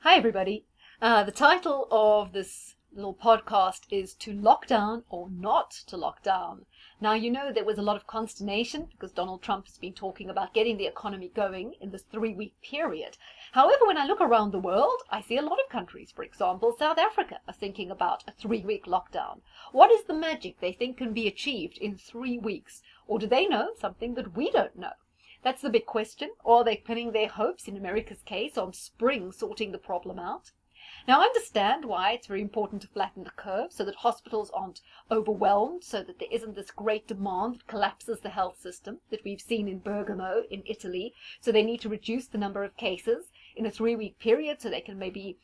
Hi, everybody. The title of this little podcast is To Lock Down or Not to Lock Down. Now, you know there was a lot of consternation because Donald Trump has been talking about getting the economy going in this 3-week period. However, when I look around the world, I see a lot of countries, for example, South Africa, are thinking about a 3-week lockdown. What is the magic they think can be achieved in 3 weeks? Or do they know something that we don't know? That's the big question. Or are they pinning their hopes, in America's case, on spring sorting the problem out? Now, I understand why it's very important to flatten the curve so that hospitals aren't overwhelmed, so that there isn't this great demand that collapses the health system that we've seen in Bergamo in Italy. So they need to reduce the number of cases in a 3-week period so they can maybe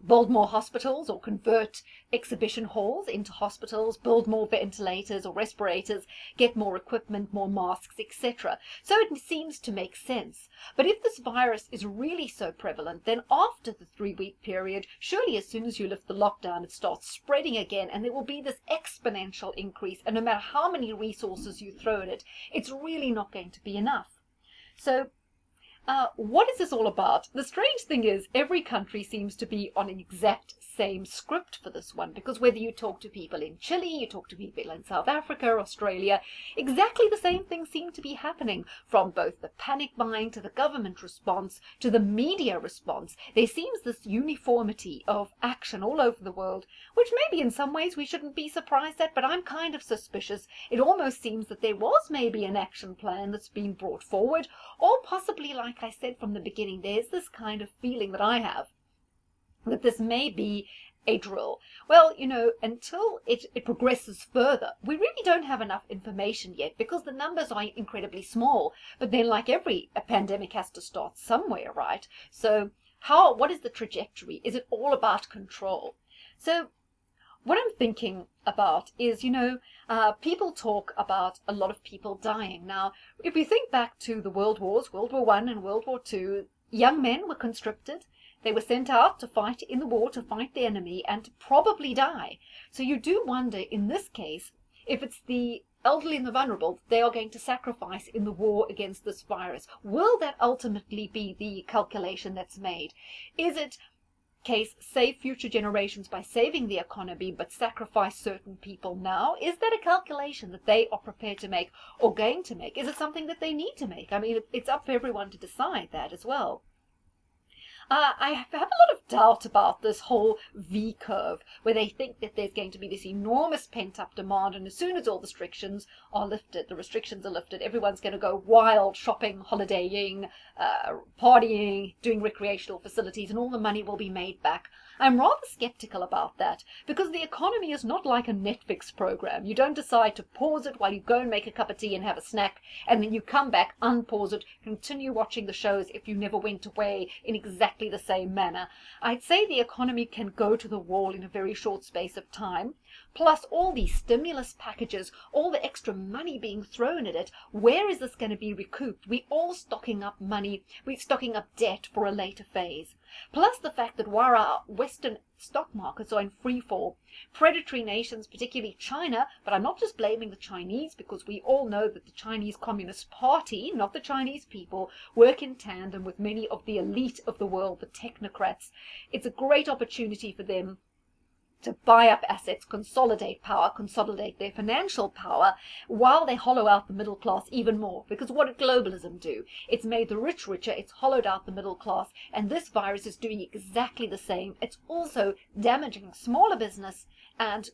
build more hospitals or convert exhibition halls into hospitals, build more ventilators or respirators, get more equipment, more masks, etc. So it seems to make sense. But if this virus is really so prevalent, then after the 3-week period, surely as soon as you lift the lockdown, it starts spreading again, and there will be this exponential increase. And no matter how many resources you throw at it, it's really not going to be enough. So what is this all about? The strange thing is every country seems to be on an exact same script for this one, because whether you talk to people in Chile, you talk to people in South Africa, Australia, exactly the same things seem to be happening, from both the panic buying to the government response to the media response. There seems this uniformity of action all over the world, which maybe in some ways we shouldn't be surprised at, but I'm kind of suspicious. It almost seems that there was maybe an action plan that's been brought forward, or possibly, like I said from the beginning, there's this kind of feeling that I have that this may be a drill. Well, you know, until it progresses further, we really don't have enough information yet because the numbers are incredibly small. But then, like every pandemic has to start somewhere, right? So what is the trajectory? Is it all about control? So what I'm thinking about is, people talk about a lot of people dying. Now, if you think back to the World Wars, World War I and World War II, young men were conscripted. They were sent out to fight in the war, to fight the enemy, and to probably die. So you do wonder, in this case, if it's the elderly and the vulnerable they are going to sacrifice in the war against this virus. Will that ultimately be the calculation that's made? Is it case save future generations by saving the economy but sacrifice certain people now? Is that a calculation that they are prepared to make or going to make? Is it something that they need to make? I mean, it's up for everyone to decide that as well. I have a lot of doubt about this whole V curve, where they think that there's going to be this enormous pent-up demand, and as soon as all the restrictions are lifted, everyone's going to go wild, shopping, holidaying, partying, doing recreational facilities, and all the money will be made back. I'm rather skeptical about that, because the economy is not like a Netflix program. You don't decide to pause it while you go and make a cup of tea and have a snack, and then you come back, unpause it, continue watching the shows if you never went away in exactly the same manner. I'd say the economy can go to the wall in a very short space of time. Plus all these stimulus packages, all the extra money being thrown at it, where is this going to be recouped? We're all stocking up money, we're stocking up debt for a later phase. Plus the fact that while our Western stock markets are in free fall, predatory nations, particularly China, but I'm not just blaming the Chinese, because we all know that the Chinese Communist Party, not the Chinese people, work in tandem with many of the elite of the world, the technocrats. It's a great opportunity for them to buy up assets, consolidate power, consolidate their financial power, while they hollow out the middle class even more. Because what did globalism do? It's made the rich richer, it's hollowed out the middle class, and this virus is doing exactly the same. It's also damaging smaller business and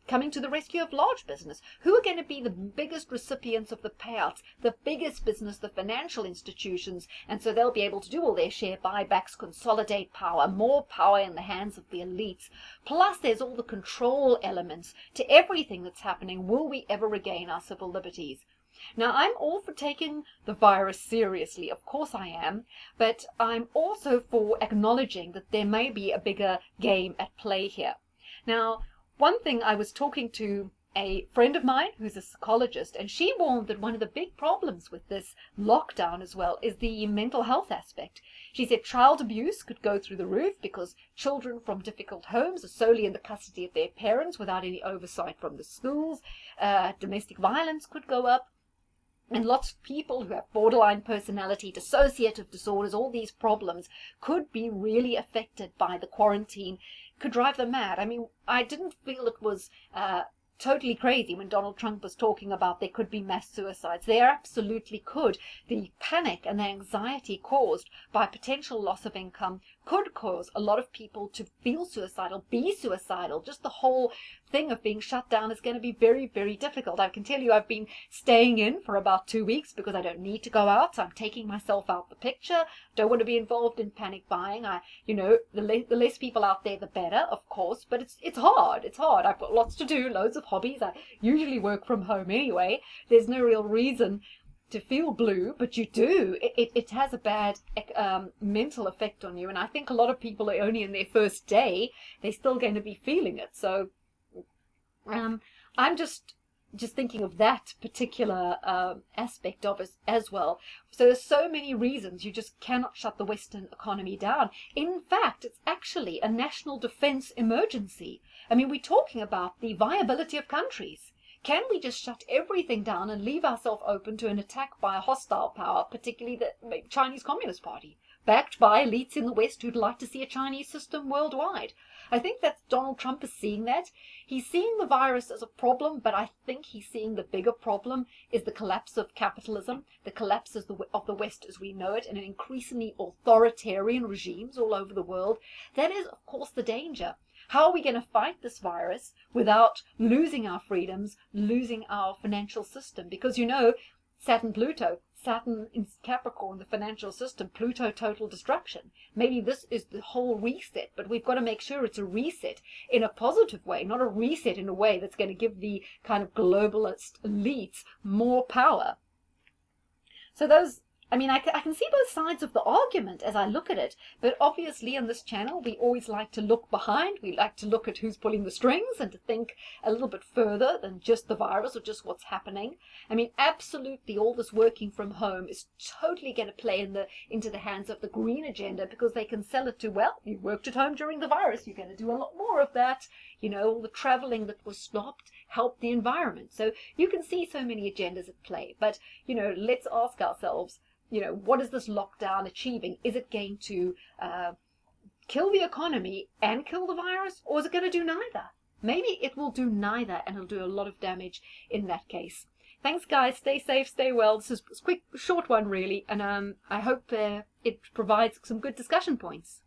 coming to the rescue of large business. Who are going to be the biggest recipients of the payouts? The biggest business, the financial institutions, and so they'll be able to do all their share buybacks, consolidate power, more power in the hands of the elites. Plus there's all the control elements to everything that's happening. Will we ever regain our civil liberties? Now, I'm all for taking the virus seriously, of course I am, but I'm also for acknowledging that there may be a bigger game at play here. Now, one thing, I was talking to a friend of mine who's a psychologist, and she warned that one of the big problems with this lockdown as well is the mental health aspect. She said child abuse could go through the roof because children from difficult homes are solely in the custody of their parents without any oversight from the schools. Domestic violence could go up. And lots of people who have borderline personality, dissociative disorders, all these problems could be really affected by the quarantine, could drive them mad. I mean, I didn't feel it was totally crazy when Donald Trump was talking about there could be mass suicides. There absolutely could. The panic and the anxiety caused by potential loss of income could cause a lot of people to feel suicidal, be suicidal. Just the whole thing of being shut down is going to be very, very difficult. I can tell you I've been staying in for about 2 weeks because I don't need to go out. So I'm taking myself out the picture. Don't want to be involved in panic buying. The less people out there, the better, of course. But it's hard. It's hard. I've got lots to do, loads of hobbies. I usually work from home anyway. There's no real reason to feel blue, but you do. It has a bad mental effect on you, and I think a lot of people are only in their first day. They're still going to be feeling it. So I'm just thinking of that particular aspect of it as well. So there's so many reasons you just cannot shut the Western economy down. In fact, it's actually a national defense emergency. I mean, we're talking about the viability of countries. Can we just shut everything down and leave ourselves open to an attack by a hostile power, particularly the Chinese Communist Party, backed by elites in the West who'd like to see a Chinese system worldwide? I think that Donald Trump is seeing that. He's seeing the virus as a problem, but I think he's seeing the bigger problem is the collapse of capitalism, the collapse of the West as we know it, and an increasingly authoritarian regimes all over the world. That is, of course, the danger. How are we going to fight this virus without losing our freedoms, losing our financial system? Because, Saturn, Pluto, Saturn in Capricorn, the financial system, Pluto, total destruction. Maybe this is the whole reset, but we've got to make sure it's a reset in a positive way, not a reset in a way that's going to give the kind of globalist elites more power. So I can see both sides of the argument as I look at it, but obviously on this channel we always like to look behind. We like to look at who's pulling the strings and to think a little bit further than just the virus or just what's happening. I mean, absolutely all this working from home is totally going to play into the hands of the green agenda, because they can sell it to, well, you worked at home during the virus, you're going to do a lot more of that. All the traveling that was stopped helped the environment. So you can see so many agendas at play, but let's ask ourselves, what is this lockdown achieving? Is it going to kill the economy and kill the virus, or is it going to do neither? Maybe it will do neither, and it'll do a lot of damage in that case. Thanks, guys. Stay safe, stay well. This is a quick, short one, really, and I hope it provides some good discussion points.